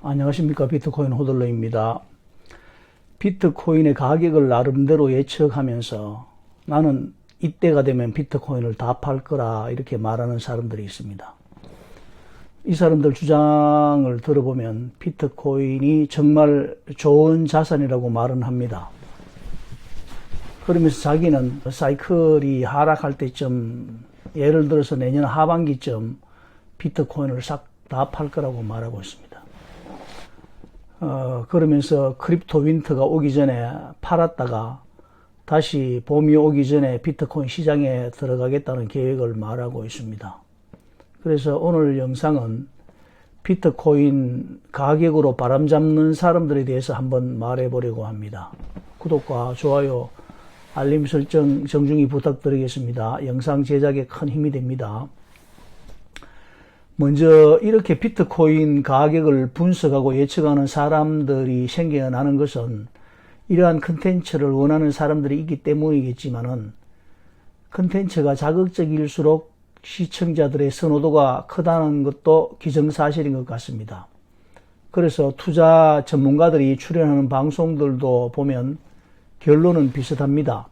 안녕하십니까. 비트코인 호들러입니다. 비트코인의 가격을 나름대로 예측하면서 나는 이때가 되면 비트코인을 다 팔 거라 이렇게 말하는 사람들이 있습니다. 이 사람들 주장을 들어보면 비트코인이 정말 좋은 자산이라고 말은 합니다. 그러면서 자기는 사이클이 하락할 때쯤, 예를 들어서 내년 하반기쯤 비트코인을 싹 다 팔 거라고 말하고 있습니다. 그러면서 크립토 윈터가 오기 전에 팔았다가 다시 봄이 오기 전에 비트코인 시장에 들어가겠다는 계획을 말하고 있습니다. 그래서 오늘 영상은 비트코인 가격으로 바람잡는 사람들에 대해서 한번 말해보려고 합니다. 구독과 좋아요, 알림 설정 정중히 부탁드리겠습니다. 영상 제작에 큰 힘이 됩니다. 먼저 이렇게 비트코인 가격을 분석하고 예측하는 사람들이 생겨나는 것은 이러한 컨텐츠를 원하는 사람들이 있기 때문이겠지만은, 컨텐츠가 자극적일수록 시청자들의 선호도가 크다는 것도 기정사실인 것 같습니다. 그래서 투자 전문가들이 출연하는 방송들도 보면 결론은 비슷합니다.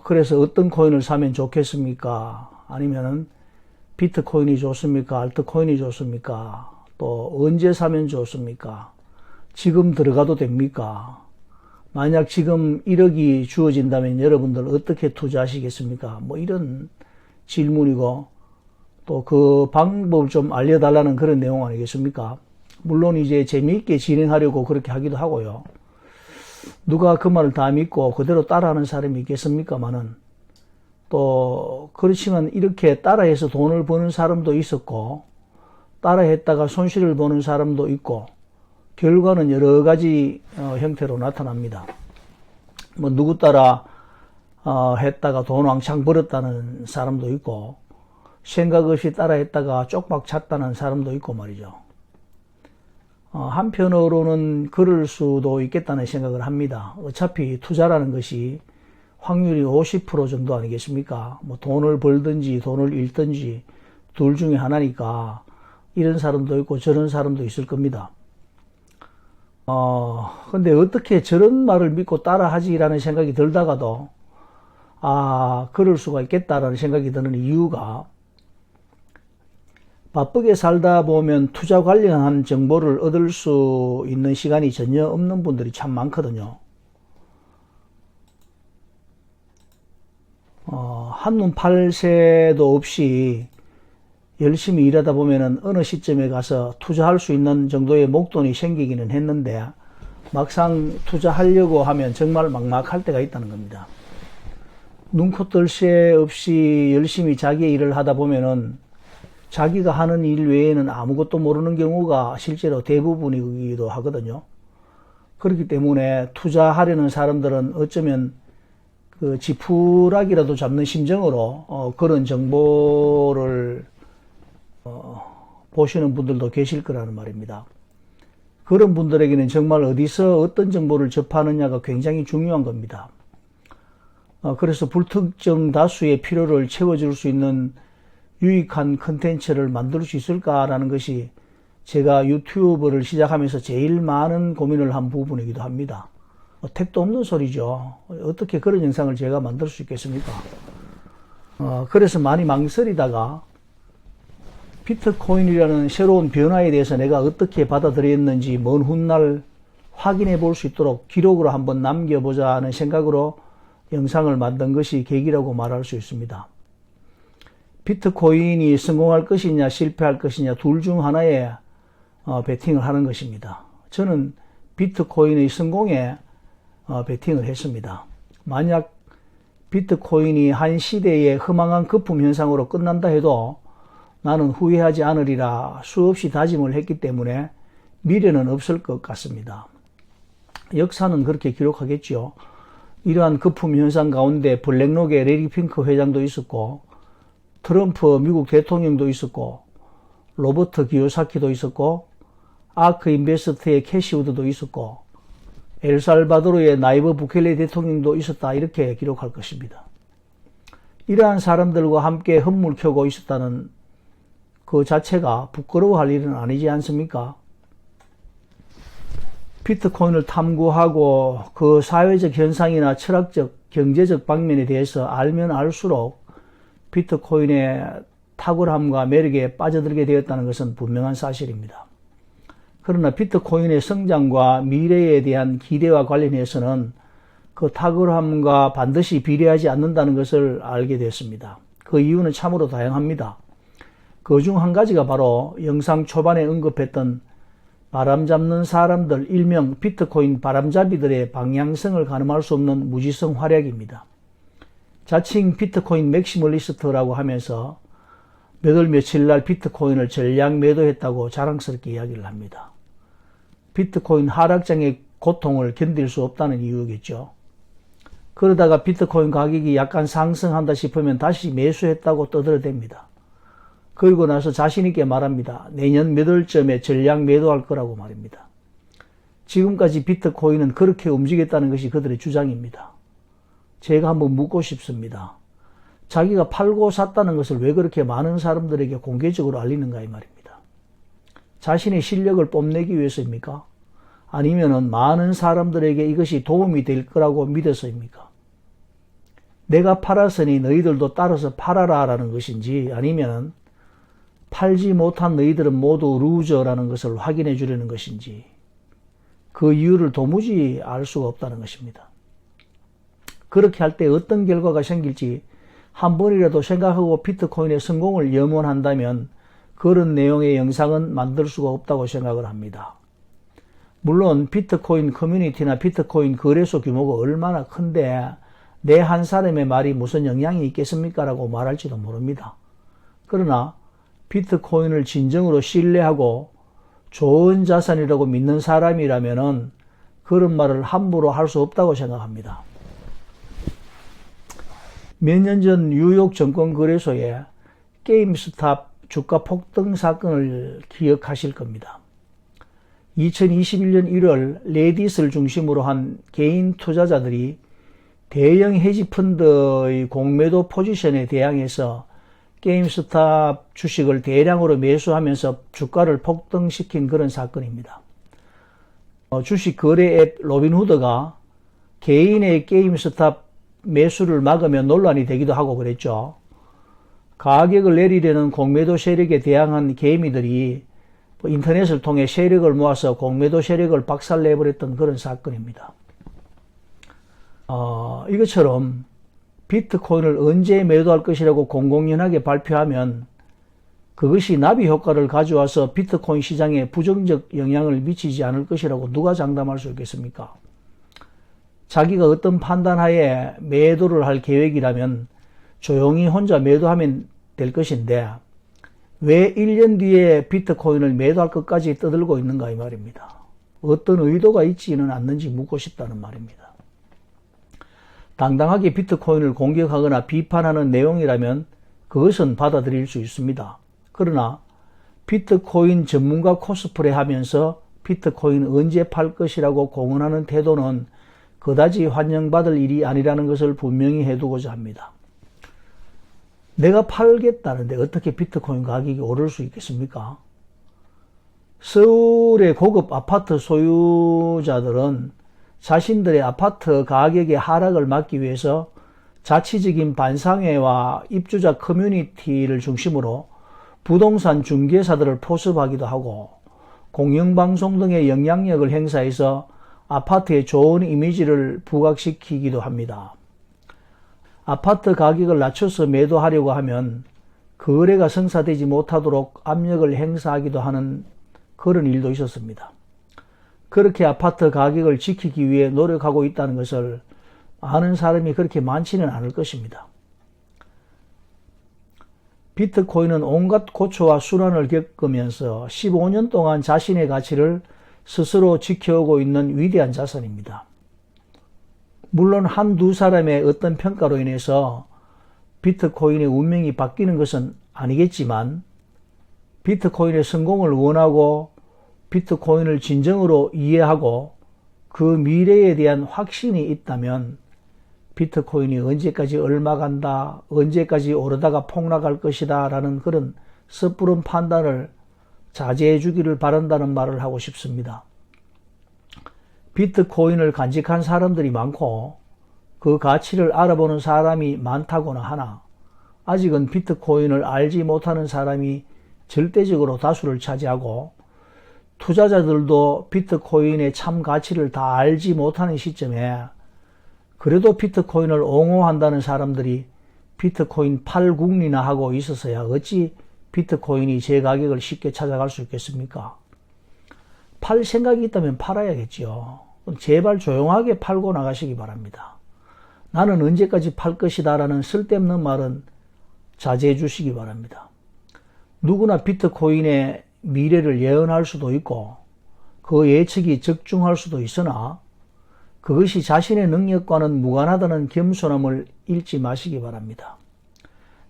그래서 어떤 코인을 사면 좋겠습니까? 아니면은 비트코인이 좋습니까? 알트코인이 좋습니까? 또 언제 사면 좋습니까? 지금 들어가도 됩니까? 만약 지금 1억이 주어진다면 여러분들 어떻게 투자하시겠습니까? 뭐 이런 질문이고, 또 그 방법을 좀 알려달라는 그런 내용 아니겠습니까? 물론 이제 재미있게 진행하려고 그렇게 하기도 하고요. 누가 그 말을 다 믿고 그대로 따라하는 사람이 있겠습니까마는, 또 그렇지만 이렇게 따라해서 돈을 버는 사람도 있었고, 따라했다가 손실을 보는 사람도 있고, 결과는 여러 가지 형태로 나타납니다. 뭐 누구 따라 했다가 돈 왕창 벌었다는 사람도 있고, 생각 없이 따라 했다가 쪽박 찼다는 사람도 있고 말이죠. 한편으로는 그럴 수도 있겠다는 생각을 합니다. 어차피 투자라는 것이 확률이 50% 정도 아니겠습니까? 뭐 돈을 벌든지 돈을 잃든지 둘 중에 하나니까 이런 사람도 있고 저런 사람도 있을 겁니다. 근데 어떻게 저런 말을 믿고 따라하지라는 생각이 들다가도, 그럴 수가 있겠다라는 생각이 드는 이유가, 바쁘게 살다 보면 투자 관련한 정보를 얻을 수 있는 시간이 전혀 없는 분들이 참 많거든요. 한눈 팔 새도 없이 열심히 일하다 보면은 어느 시점에 가서 투자할 수 있는 정도의 목돈이 생기기는 했는데, 막상 투자하려고 하면 정말 막막할 때가 있다는 겁니다. 눈코 뜰 새 없이 열심히 자기의 일을 하다 보면은 자기가 하는 일 외에는 아무것도 모르는 경우가 실제로 대부분이기도 하거든요. 그렇기 때문에 투자하려는 사람들은 어쩌면 그 지푸라기라도 잡는 심정으로 그런 정보를 보시는 분들도 계실 거라는 말입니다. 그런 분들에게는 정말 어디서 어떤 정보를 접하느냐가 굉장히 중요한 겁니다. 그래서 불특정 다수의 필요를 채워줄 수 있는 유익한 컨텐츠를 만들 수 있을까라는 것이 제가 유튜브를 시작하면서 제일 많은 고민을 한 부분이기도 합니다. 택도 없는 소리죠. 어떻게 그런 영상을 제가 만들 수 있겠습니까? 그래서 많이 망설이다가 비트코인이라는 새로운 변화에 대해서 내가 어떻게 받아들였는지 먼 훗날 확인해 볼 수 있도록 기록으로 한번 남겨보자 하는 생각으로 영상을 만든 것이 계기라고 말할 수 있습니다. 비트코인이 성공할 것이냐 실패할 것이냐 둘 중 하나에 베팅을 하는 것입니다. 저는 비트코인의 성공에 베팅을 했습니다. 만약 비트코인이 한 시대의 허망한 거품 현상으로 끝난다 해도 나는 후회하지 않으리라 수없이 다짐을 했기 때문에 미래는 없을 것 같습니다. 역사는 그렇게 기록하겠죠. 이러한 거품 현상 가운데 블랙록의 레리 핑크 회장도 있었고, 트럼프 미국 대통령도 있었고, 로버트 기요사키도 있었고, 아크 인베스트의 캐시 우드도 있었고, 엘살바도르의 나이브 부켈레 대통령도 있었다, 이렇게 기록할 것입니다. 이러한 사람들과 함께 헛물 켜고 있었다는 그 자체가 부끄러워할 일은 아니지 않습니까? 비트코인을 탐구하고 그 사회적 현상이나 철학적, 경제적 방면에 대해서 알면 알수록 비트코인의 탁월함과 매력에 빠져들게 되었다는 것은 분명한 사실입니다. 그러나 비트코인의 성장과 미래에 대한 기대와 관련해서는 그 탁월함과 반드시 비례하지 않는다는 것을 알게 됐습니다. 그 이유는 참으로 다양합니다. 그 중 한 가지가 바로 영상 초반에 언급했던 바람 잡는 사람들, 일명 비트코인 바람잡이들의 방향성을 가늠할 수 없는 무지성 활약입니다. 자칭 비트코인 맥시멀리스트라고 하면서 몇 월 며칠 날 비트코인을 전량 매도했다고 자랑스럽게 이야기를 합니다. 비트코인 하락장의 고통을 견딜 수 없다는 이유겠죠. 그러다가 비트코인 가격이 약간 상승한다 싶으면 다시 매수했다고 떠들어댑니다. 그리고 나서 자신있게 말합니다. 내년 몇 월쯤에 전량 매도할 거라고 말입니다. 지금까지 비트코인은 그렇게 움직였다는 것이 그들의 주장입니다. 제가 한번 묻고 싶습니다. 자기가 팔고 샀다는 것을 왜 그렇게 많은 사람들에게 공개적으로 알리는가 이 말입니다. 자신의 실력을 뽐내기 위해서입니까? 아니면은 많은 사람들에게 이것이 도움이 될 거라고 믿어서입니까? 내가 팔았으니 너희들도 따라서 팔아라 라는 것인지, 아니면은 팔지 못한 너희들은 모두 루저라는 것을 확인해 주려는 것인지, 그 이유를 도무지 알 수가 없다는 것입니다. 그렇게 할 때 어떤 결과가 생길지 한 번이라도 생각하고 비트코인의 성공을 염원한다면 그런 내용의 영상은 만들 수가 없다고 생각을 합니다. 물론 비트코인 커뮤니티나 비트코인 거래소 규모가 얼마나 큰데 내 한 사람의 말이 무슨 영향이 있겠습니까? 라고 말할지도 모릅니다. 그러나 비트코인을 진정으로 신뢰하고 좋은 자산이라고 믿는 사람이라면은 그런 말을 함부로 할 수 없다고 생각합니다. 몇 년 전 뉴욕 증권거래소에 게임스탑 주가 폭등 사건을 기억하실 겁니다. 2021년 1월 레딧을 중심으로 한 개인 투자자들이 대형 헤지펀드의 공매도 포지션에 대항해서 게임스탑 주식을 대량으로 매수하면서 주가를 폭등시킨 그런 사건입니다. 주식 거래 앱 로빈후드가 개인의 게임스탑 매수를 막으면 논란이 되기도 하고 그랬죠. 가격을 내리려는 공매도 세력에 대항한 개미들이 인터넷을 통해 세력을 모아서 공매도 세력을 박살내버렸던 그런 사건입니다. 이것처럼 비트코인을 언제 매도할 것이라고 공공연하게 발표하면 그것이 나비 효과를 가져와서 비트코인 시장에 부정적 영향을 미치지 않을 것이라고 누가 장담할 수 있겠습니까? 자기가 어떤 판단하에 매도를 할 계획이라면 조용히 혼자 매도하면 될 것인데 왜 1년 뒤에 비트코인을 매도할 것까지 떠들고 있는가 이 말입니다. 어떤 의도가 있지는 않는지 묻고 싶다는 말입니다. 당당하게 비트코인을 공격하거나 비판하는 내용이라면 그것은 받아들일 수 있습니다. 그러나 비트코인 전문가 코스프레 하면서 비트코인 언제 팔 것이라고 공언하는 태도는 그다지 환영받을 일이 아니라는 것을 분명히 해두고자 합니다. 내가 팔겠다는데 어떻게 비트코인 가격이 오를 수 있겠습니까? 서울의 고급 아파트 소유자들은 자신들의 아파트 가격의 하락을 막기 위해서 자치적인 반상회와 입주자 커뮤니티를 중심으로 부동산 중개사들을 포섭하기도 하고 공영방송 등의 영향력을 행사해서 아파트에 좋은 이미지를 부각시키기도 합니다. 아파트 가격을 낮춰서 매도하려고 하면 거래가 성사되지 못하도록 압력을 행사하기도 하는 그런 일도 있었습니다. 그렇게 아파트 가격을 지키기 위해 노력하고 있다는 것을 아는 사람이 그렇게 많지는 않을 것입니다. 비트코인은 온갖 고초와 수난을 겪으면서 15년 동안 자신의 가치를 스스로 지켜오고 있는 위대한 자산입니다. 물론 한두 사람의 어떤 평가로 인해서 비트코인의 운명이 바뀌는 것은 아니겠지만 비트코인의 성공을 원하고 비트코인을 진정으로 이해하고 그 미래에 대한 확신이 있다면 비트코인이 언제까지 얼마 간다, 언제까지 오르다가 폭락할 것이다 라는 그런 섣부른 판단을 자제해 주기를 바란다는 말을 하고 싶습니다. 비트코인을 간직한 사람들이 많고 그 가치를 알아보는 사람이 많다고나 하나 아직은 비트코인을 알지 못하는 사람이 절대적으로 다수를 차지하고 투자자들도 비트코인의 참 가치를 다 알지 못하는 시점에 그래도 비트코인을 옹호한다는 사람들이 비트코인 팔궁리나 하고 있어서야 어찌 비트코인이 제 가격을 쉽게 찾아갈 수 있겠습니까? 팔 생각이 있다면 팔아야겠죠. 제발 조용하게 팔고 나가시기 바랍니다. 나는 언제까지 팔 것이다 라는 쓸데없는 말은 자제해 주시기 바랍니다. 누구나 비트코인의 미래를 예언할 수도 있고 그 예측이 적중할 수도 있으나 그것이 자신의 능력과는 무관하다는 겸손함을 잃지 마시기 바랍니다.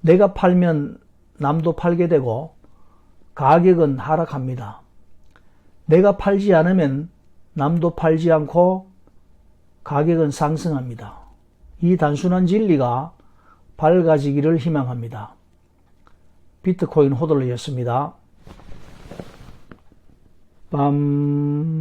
내가 팔면 남도 팔게 되고 가격은 하락합니다. 내가 팔지 않으면 남도 팔지 않고 가격은 상승합니다. 이 단순한 진리가 밝아지기를 희망합니다. 비트코인 호들러였습니다. 빰.